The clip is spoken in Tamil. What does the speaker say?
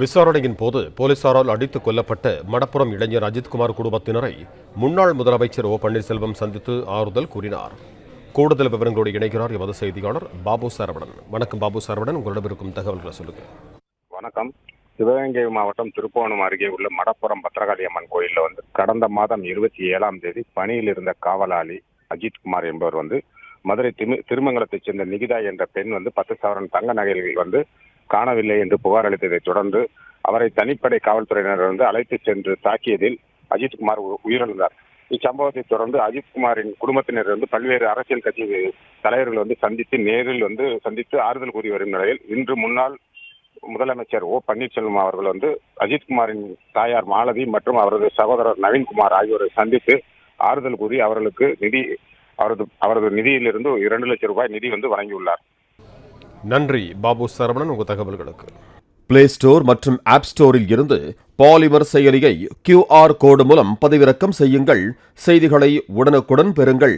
விசாரணையின் போது போலீசாரால் அடித்துக் கொல்லப்பட்ட மடப்புறம் இளைஞர் அஜித்குமார் குடும்பத்தினரை முன்னாள் முதலமைச்சர் ஓ பன்னீர்செல்வம் சந்தித்து ஆறுதல் கூறினார். கூடுதல் விவரங்களோடு இணைகிறார் எமது செய்தியாளர் பாபு சரவணன். வணக்கம் பாபு சரவணன், உங்களிடம் இருக்கும் தகவல்களை சொல்லுங்க. வணக்கம். சிவகங்கை மாவட்டம் திருப்புவனம் அருகே உள்ள மடப்புறம் பத்ரகாளி அம்மன் கோயிலில் கடந்த மாதம் 27ஆம் தேதி பணியில் இருந்த காவலாளி அஜித்குமார் என்பவர் மதுரை திருமங்கலத்தைச் சேர்ந்த நிகிதா என்ற பெண் 10 சவரன் தங்க நகைகள் காணவில்லை என்று புகார் அளித்ததை தொடர்ந்து அவரை தனிப்படை காவல்துறையினர் அழைத்து சென்று தாக்கியதில் அஜித்குமார் உயிரிழந்தார். இச்சம்பவத்தை தொடர்ந்து அஜித்குமாரின் குடும்பத்தினர் பல்வேறு அரசியல் கட்சி தலைவர்கள் சந்தித்து நேரில் சந்தித்து ஆறுதல் கூறி வரும் நிலையில் இன்று முன்னாள் முதலமைச்சர் ஓ பன்னீர்செல்வம் அவர்கள் அஜித்குமாரின் தாயார் மாலதி மற்றும் அவரது சகோதரர் நவீன்குமார் ஆகியோரை சந்தித்து ஆறுதல் கூறி அவர்களுக்கு அவரது நிதியிலிருந்து 2 லட்சம் ரூபாய் நிதி வழங்கியுள்ளார். நன்றி பாபு சரவணன், உங்கள் தகவல்களுக்கு. பிளே ஸ்டோர் மற்றும் ஆப் ஸ்டோரில் இருந்து பாலிமர் செயலியை QR கோடு மூலம் பதிவிறக்கம் செய்யுங்கள். செய்திகளை உடனுக்குடன் பெறுங்கள்.